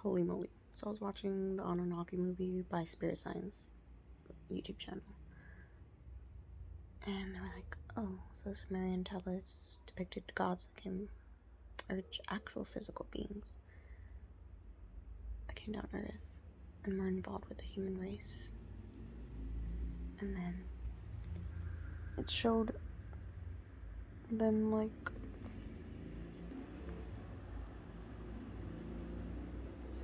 holy moly. So I was watching the Anunnaki movie by Spirit Science YouTube channel. And they were like, oh, so Sumerian tablets depicted gods that came, or actual physical beings that came down to Earth and were involved with the human race. And then it showed them like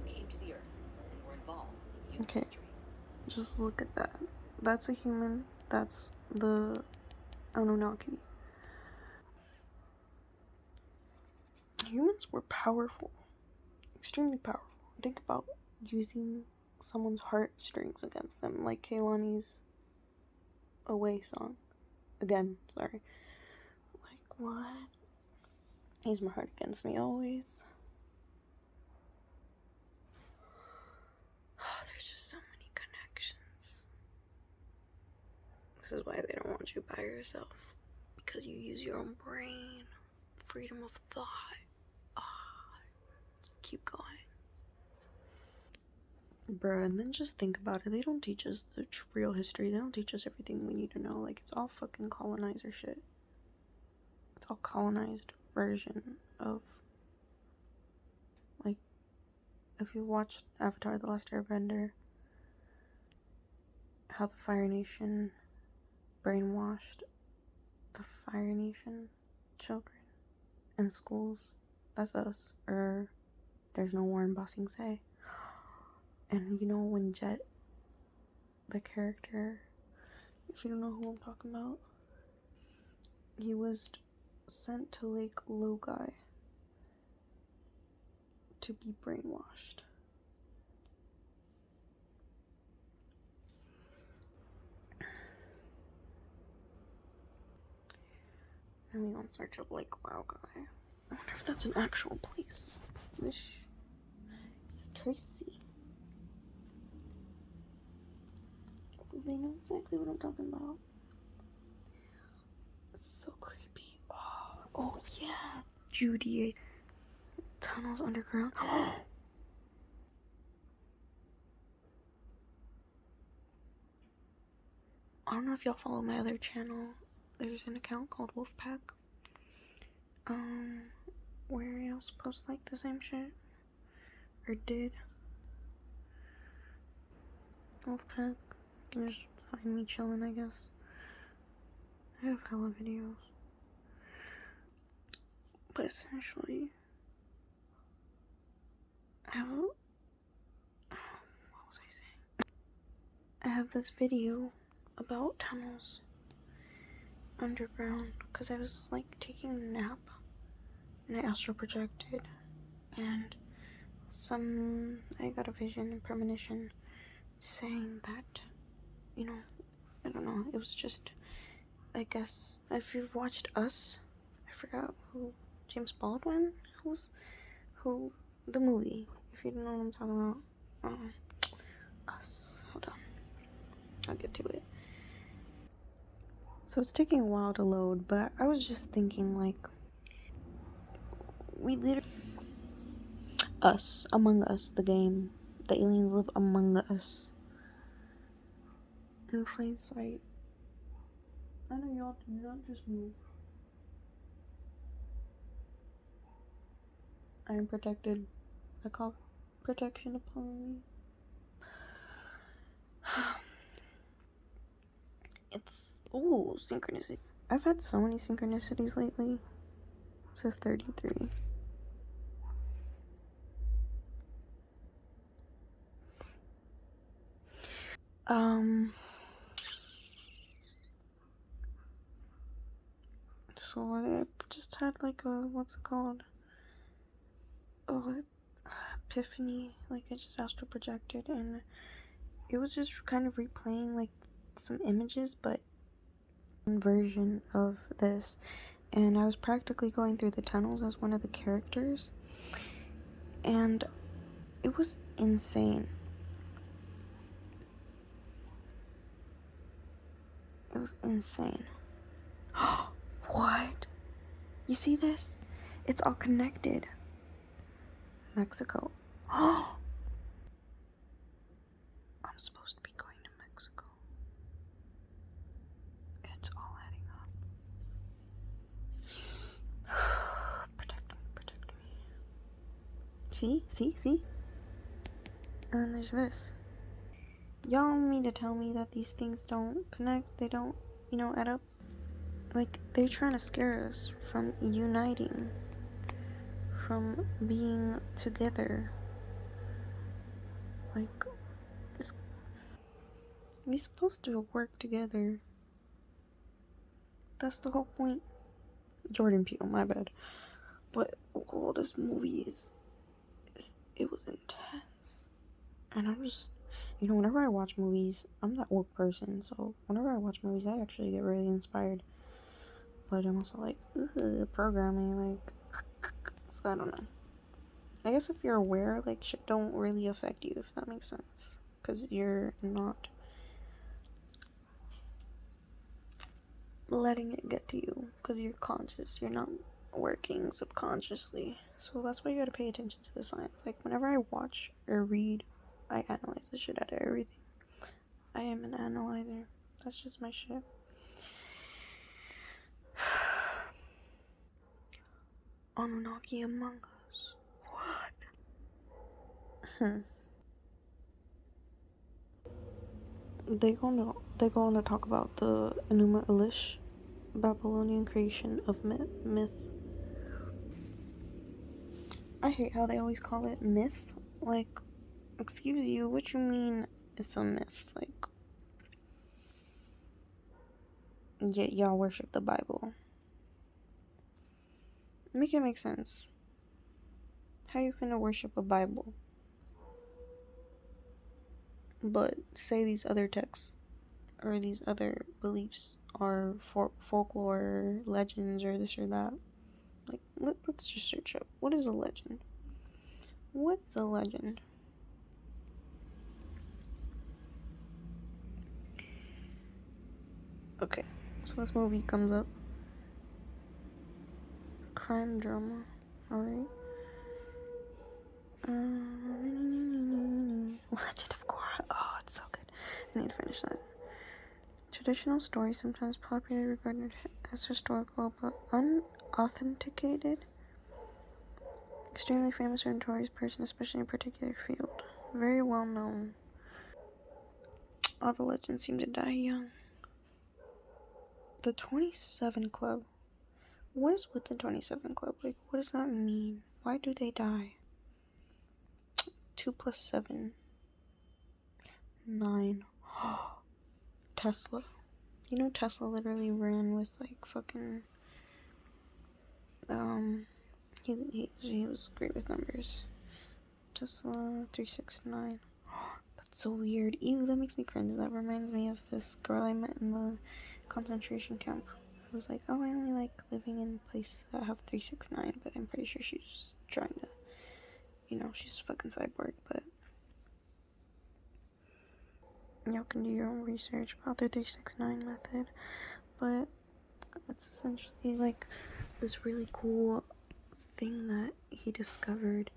came to the Earth and were involved in human okay, history. just look at that. That's a human. That's the Anunnaki. Humans were powerful, extremely powerful. Think about using someone's heartstrings against them, like Kehlani's Away song. Again, sorry. Like, what? Use my heart against me always. Oh, there's just so many connections. This is why they don't want you by yourself. Because you use your own brain. Freedom of thought. Keep going. Bruh, and then just think about it. They don't teach us the real history. They don't teach us everything we need to know. Like, it's all fucking colonizer shit. It's all colonized version of, like, if you watched Avatar: The Last Airbender, how the Fire Nation brainwashed the Fire Nation children in schools. That's us. Or There's No War in Ba Sing Se. And you know when Jet, the character, if you don't know who I'm talking about, he was sent to Lake Logai to be brainwashed. And we go in search of Lake Laogai. I wonder if that's an actual place. This is crazy. They know exactly what I'm talking about. It's so creepy. Oh yeah, Judy. Tunnels underground. I don't know if y'all follow my other channel. There's an account called Wolfpack. Where y'all supposed to like the same shit? Or did? Wolfpack. You can just find me chilling, I guess. I have hella videos. But essentially, what was I saying? I have this video about tunnels underground because I was like taking a nap and I astral projected, and I got a vision and premonition saying that, you know, I don't know, it was just, I guess, if you've watched Us, I forgot who, James Baldwin, who, the movie, if you don't know what I'm talking about, Us, hold on, I'll get to it. So it's taking a while to load, but I was just thinking, like, we literally, Us, Among Us, the game, the aliens live among us, in plain sight. I know y'all do not just move. I am protected. I call protection upon me. It's, ooh, synchronicity. I've had so many synchronicities lately. It says 33. So I just had like a, what's it called? Oh, epiphany. Like I just astral projected, and it was just kind of replaying like some images, but version of this. And I was practically going through the tunnels as one of the characters, and it was insane. It was insane. What? You see this? It's all connected. Mexico. was supposed to be going to Mexico. It's all adding up. Protect me, protect me. See? And then there's this. Y'all mean to tell me that these things don't connect? They don't, add up? Like, they're trying to scare us from uniting, from being together. Like, we're supposed to work together. That's the whole point. Jordan Peele, my bad. But this movie it was intense. And I'm just, whenever I watch movies, I'm that woke person, so whenever I watch movies, I actually get really inspired. But I'm also like, programming, like, so I don't know. I guess if you're aware, like, shit don't really affect you, if that makes sense. Because you're not letting it get to you, because you're conscious. You're not working subconsciously. So that's why you gotta pay attention to the signs. Like, whenever I watch or read, I analyze the shit out of everything. I am an analyzer. That's just my shit. Anunnaki Among Us. What? They go on to talk about the Enuma Elish, Babylonian creation of myth. I hate how they always call it myth. Like, excuse you, what you mean it's a myth? Like, yet y'all worship the Bible. Make it make sense. How you finna worship a Bible? But say these other texts or these other beliefs are folklore, legends, or this or that. Like, let's just search up. What is a legend? What is a legend? Okay, so this movie comes up. Crime drama. Alright. Legend of Korra. Oh, it's so good. I need to finish that. Traditional stories, sometimes popularly regarded as historical but unauthenticated. Extremely famous or notorious person, especially in a particular field. Very well known. All the legends seem to die young. The 27 Club. What is with the 27 Club? Like, what does that mean? Why do they die? 2 plus 7. 9. Tesla. Tesla literally ran with, like, fucking... He was great with numbers. Tesla 369. That's so weird. Ew, that makes me cringe. That reminds me of this girl I met in the concentration camp. Who was like, oh, I only like living in places that have 369, but I'm pretty sure she's just trying to, she's a fucking cyborg, but y'all can do your own research about the 369 method. But it's essentially like this really cool thing that he discovered.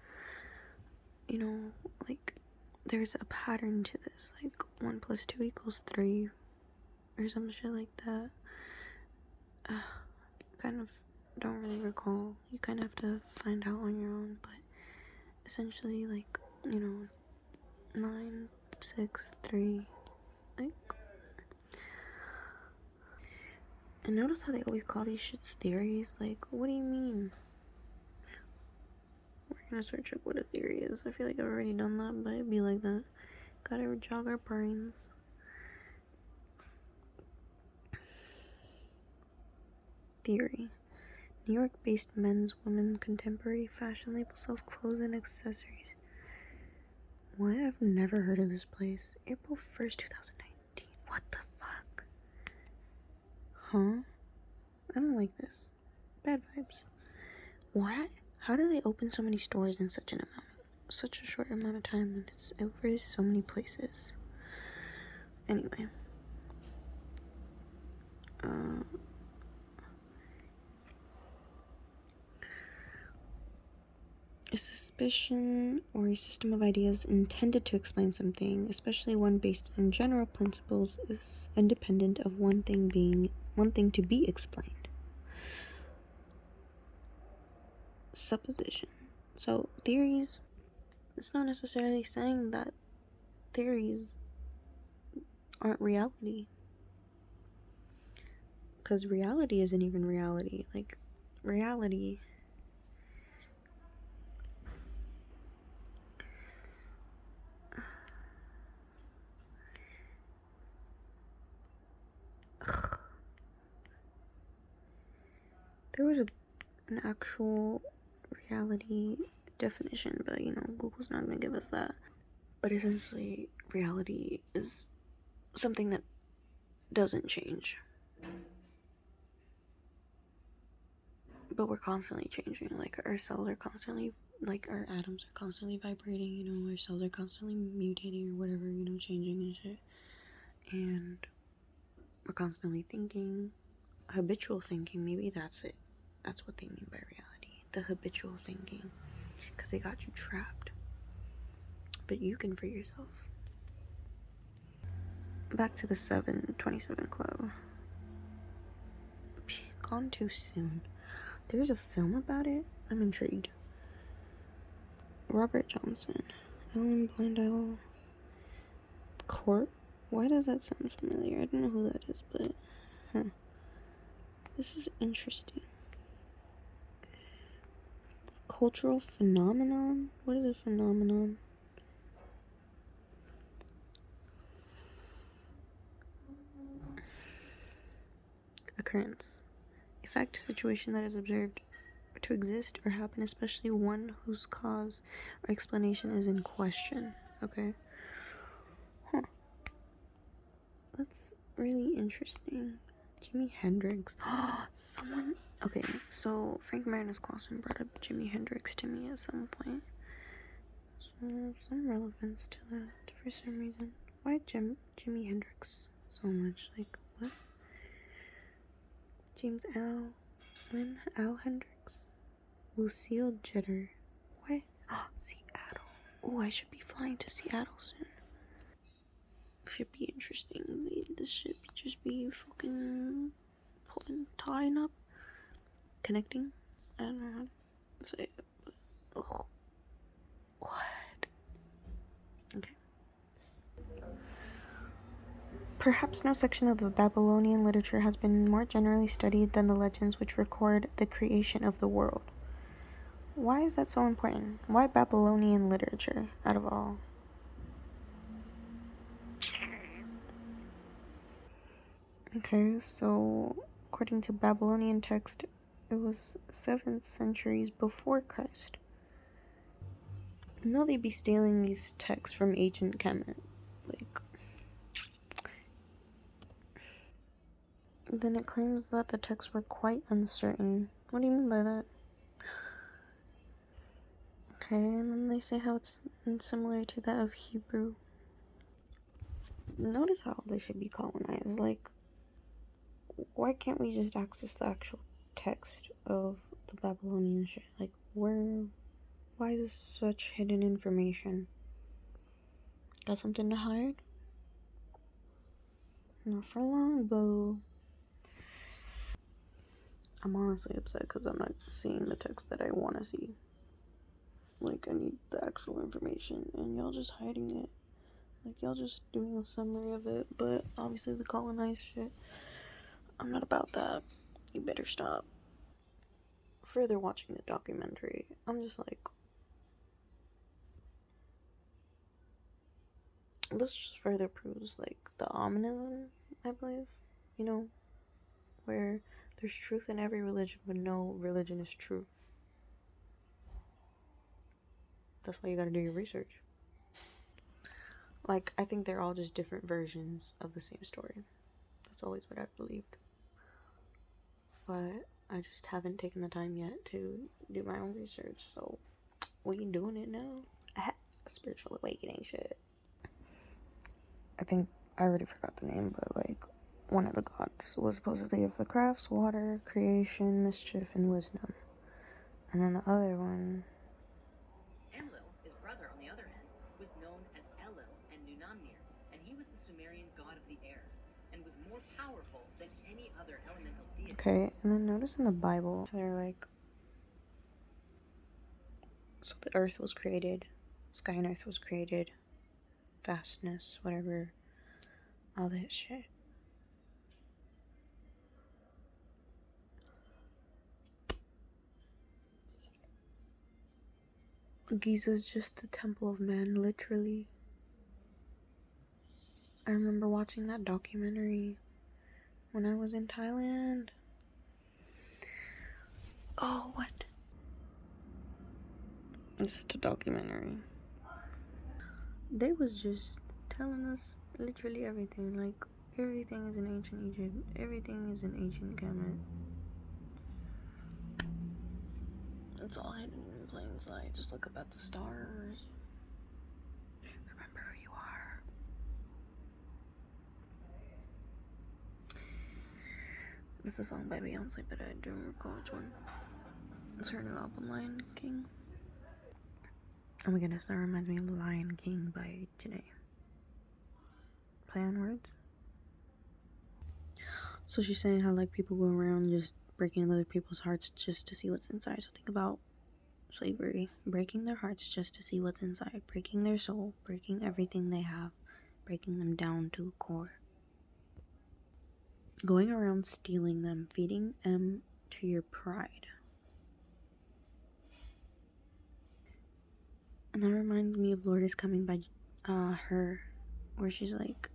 Like, there's a pattern to this, like 1 plus 2 equals 3 or some shit like that. Kind of don't really recall. You kind of have to find out on your own, but essentially, like, 9, 6, 3, like. And notice how they always call these shits theories. Like, what do you mean? We're gonna search up what a theory is. I feel like I've already done that, but it'd be like that. Gotta jog our brains. Theory. New York-based men's, women's, contemporary fashion label sells clothes and accessories. What? I've never heard of this place. April 1st, 2019. What the fuck? Huh? I don't like this. Bad vibes. What? How do they open so many stores in such a short amount of time, and it's over so many places? Anyway. A suspicion or a system of ideas intended to explain something, especially one based on general principles, is independent of one thing to be explained. Supposition. So theories, it's not necessarily saying that theories aren't reality. Because reality isn't even reality. Like, reality. There was an actual reality definition, but Google's not gonna give us that. But essentially, reality is something that doesn't change. But we're constantly changing. Like, our cells are constantly, like, our atoms are constantly vibrating, our cells are constantly mutating or whatever, changing and shit. And we're constantly thinking. Habitual thinking, maybe that's it. That's what they mean by reality. The habitual thinking. Because they got you trapped. But you can free yourself. Back to the 727 Club. Gone too soon. There's a film about it. I'm intrigued. Robert Johnson. Ellen Blundell. Court? Why does that sound familiar? I don't know who that is, but this is interesting. Cultural phenomenon? What is a phenomenon? Occurrence. A fact, situation that is observed to exist or happen, especially one whose cause or explanation is in question. Okay. That's really interesting. Jimi Hendrix. Someone. Okay, so Frank Marinus Clausen brought up Jimi Hendrix to me at some point. So, some relevance to that for some reason. Why Jimi Hendrix so much? Like, what? James Al Hendrix? Lucille Jeter. What? Seattle. Oh, I should be flying to Seattle soon. Should be interesting. This should just be fucking tying up, connecting. I don't know how to say it. Ugh. What? Okay. Perhaps no section of the Babylonian literature has been more generally studied than the legends which record the creation of the world. Why is that so important? Why Babylonian literature out of all? Okay, so according to Babylonian text, it was 7th centuries before Christ. No, they'd be stealing these texts from ancient Kemet. Like, then it claims that the texts were quite uncertain. What do you mean by that? Okay, and then they say how it's similar to that of Hebrew. Notice how they should be colonized. Like, why can't we just access the actual text of the Babylonian shit? Like, why is such hidden information? Got something to hide? Not for long, boo. I'm honestly upset because I'm not seeing the text that I want to see. Like, I need the actual information, and y'all just hiding it. Like, y'all just doing a summary of it, but obviously the colonized shit, I'm not about that. You better stop. Further watching the documentary, I'm just like, this just further proves, like, the ominism, I believe, where there's truth in every religion, but no religion is true. That's why you gotta do your research. Like, I think they're all just different versions of the same story. That's always what I've believed. But I just haven't taken the time yet to do my own research, so we doing it now. Spiritual awakening shit. I think I already forgot the name, but like, one of the gods was supposedly of the crafts, water, creation, mischief, and wisdom. And then the other one known as Elu and Nunamnir, and he was the Sumerian god of the air, and was more powerful than any other elemental deity. Okay, and then notice in the Bible, they're like, so the earth was created, sky and earth was created, vastness, whatever, all that shit. Giza's just the temple of man, literally. I remember watching that documentary when I was in Thailand. Oh, what? This is a documentary. They was just telling us literally everything. Like, everything is in ancient Egypt. Everything is in ancient Kemet. It's all hidden in plain sight. Just look up at the stars. Remember who you are. This is a song by Beyonce, but I don't recall which one. It's her new album, Lion King. Oh my goodness, that reminds me of Lion King by Janae. Play on words. So she's saying how like people go around just breaking other people's hearts just to see what's inside. So think about slavery, breaking their hearts just to see what's inside, breaking their soul, breaking everything they have, breaking them down to a core. Going around stealing them, feeding them to your pride. And that reminds me of Lord is Coming by Her, where she's like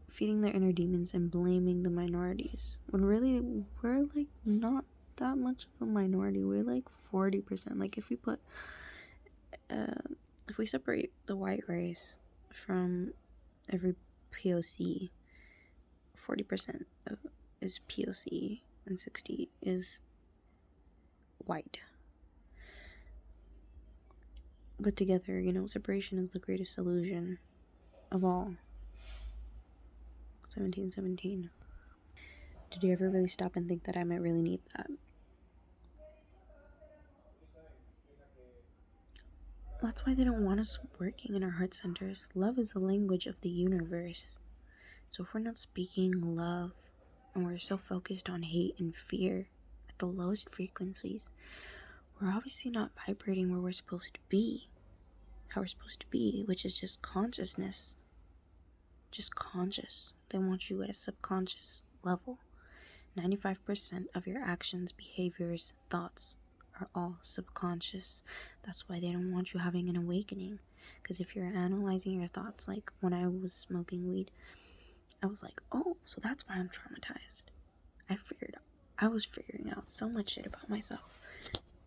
feeding their inner demons and blaming the minorities. When really, we're like not that much of a minority. We're like 40%. Like if we separate the white race from every POC, 40% is POC and 60 is white. But together, separation is the greatest illusion of all. 1717. Did you ever really stop and think that I might really need that? That's why they don't want us working in our heart centers. Love is the language of the universe. So if we're not speaking love and we're so focused on hate and fear at the lowest frequencies, we're obviously not vibrating where we're supposed to be. How we're supposed to be, which is just consciousness. Just conscious. They want you at a subconscious level. 95% of your actions, behaviors, thoughts are all subconscious. That's why they don't want you having an awakening. Because if you're analyzing your thoughts, like when I was smoking weed, I was like, oh, so that's why I'm traumatized. I was figuring out so much shit about myself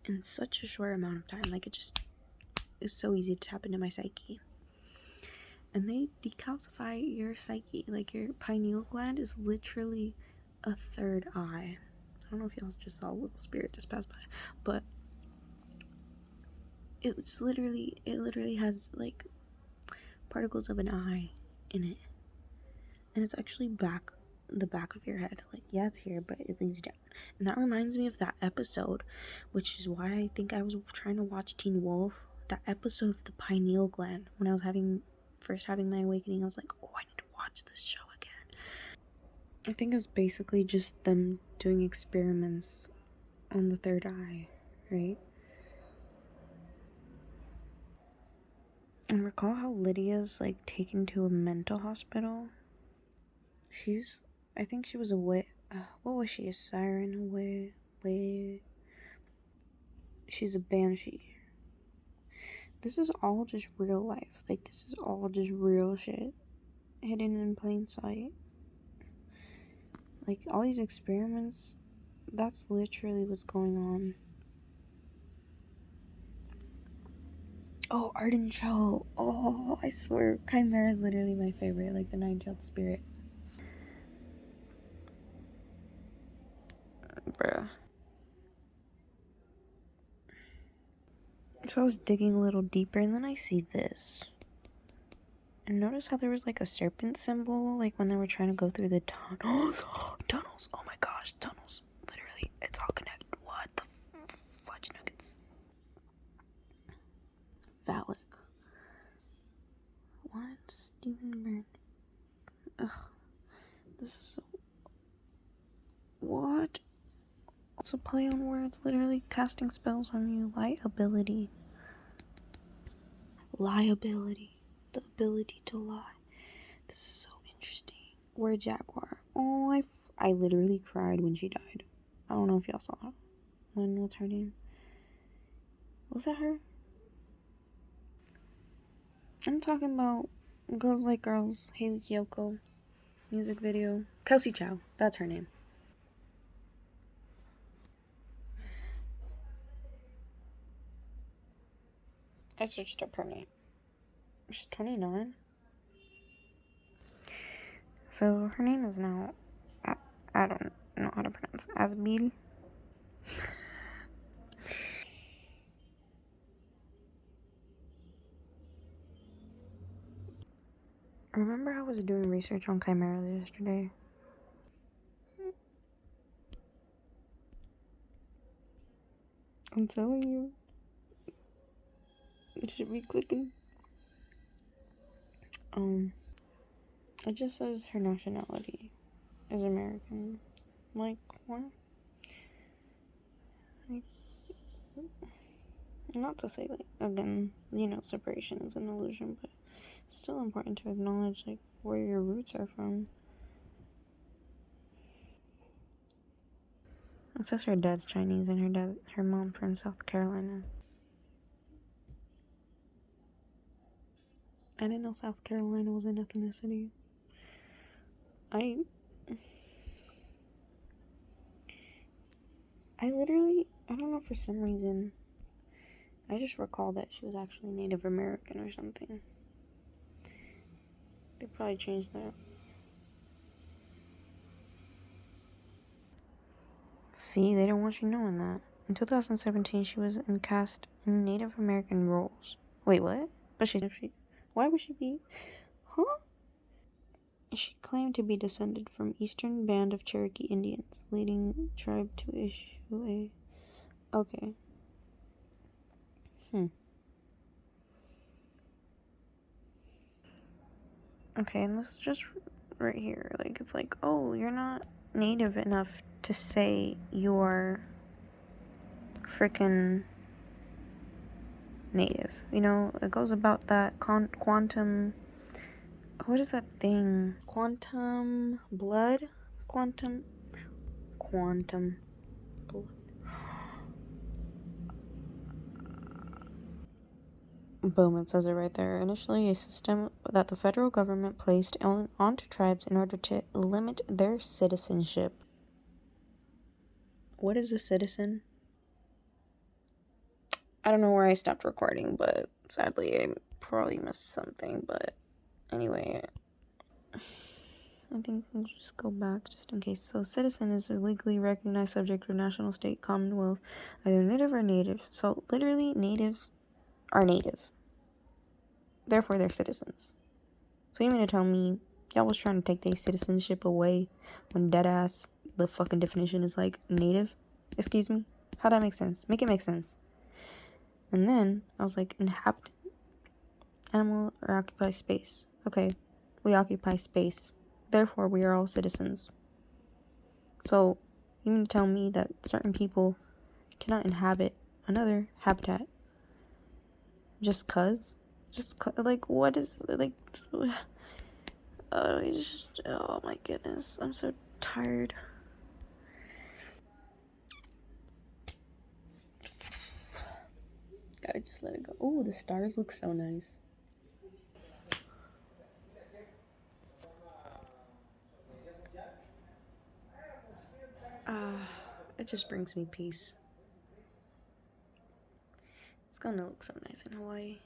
in such a short amount of time. Like, it just is so easy to tap into my psyche. And they decalcify your psyche. Like, your pineal gland is literally a third eye. I don't know if y'all just saw a little spirit just pass by, but it literally has like particles of an eye in it, and it's actually the back of your head. Like, yeah, it's here, but it leads down. And that reminds me of that episode, which is why I think I was trying to watch Teen Wolf. That episode of the pineal gland. When I was first having my awakening, I was like, oh, I need to watch this show again. I think it was basically just them doing experiments on the third eye, right? And recall how Lydia's like taken to a mental hospital. I think she was a what was she, a siren? She's a banshee. This is all just real life. Like, this is all just real shit hidden in plain sight. Like, all these experiments, that's literally what's going on. Oh, Arden Cho. Oh, I swear, Chimera is literally my favorite. Like, the nine-tailed spirit. Bruh. So I was digging a little deeper, and then I see this. And notice how there was like a serpent symbol, like when they were trying to go through the tunnels. Tunnels. Oh my gosh, tunnels. Literally, it's all connected. What the fudge nuggets? Phallic. Stephen Byrne. Ugh. This is so... What? Also play on words, literally casting spells on you. Liability. Liability. The ability to lie. This is so interesting. Word Jaguar. Oh, I literally cried when she died. I don't know if y'all saw her. What's her name? Was that her? I'm talking about Girls Like Girls, Hayley Kiyoko, music video. Kelsey Chow, that's her name. I searched up her name. She's 29. So her name is now, I don't know how to pronounce it. Asbil. Remember I was doing research on chimeras yesterday? I'm telling you. It should be clicking. It just says her nationality is American. Like, what? Like, not to say, like, again, you know, separation is an illusion, but it's still important to acknowledge, like, where your roots are from. It says her dad's Chinese and her mom from South Carolina. I didn't know South Carolina was an ethnicity. I literally, I don't know, for some reason, I just recall that she was actually Native American or something. They probably changed that. See, they don't want you knowing that. In 2017, she was cast in Native American roles. Wait, what? But why would she be? Huh? She claimed to be descended from Eastern Band of Cherokee Indians, leading tribe to issue a... Okay. Okay, and this is just right here. Like, it's like, oh, you're not native enough to say you're freaking native. You know, it goes about that quantum... What is that thing? Quantum blood? Quantum blood. Boom, it says it right there. Initially, a system that the federal government placed onto tribes in order to limit their citizenship. What is a citizen? I don't know where I stopped recording, but sadly, I probably missed something. But anyway, I think we'll just go back just in case. So, citizen is a legally recognized subject of national, state, commonwealth, either native or native. So, literally, natives are native. Therefore, they're citizens. So, you mean to tell me y'all was trying to take their citizenship away when deadass the fucking definition is like native? Excuse me? How'd that make sense? Make it make sense. And then I was like, inhabit, animal, or occupy space. Okay, we occupy space. Therefore, we are all citizens. So, you mean to tell me that certain people cannot inhabit another habitat just cuz? Like, what is, like, oh my goodness, I'm so tired. Gotta just let it go. Oh, the stars look so nice. It just brings me peace. It's gonna look so nice in Hawaii.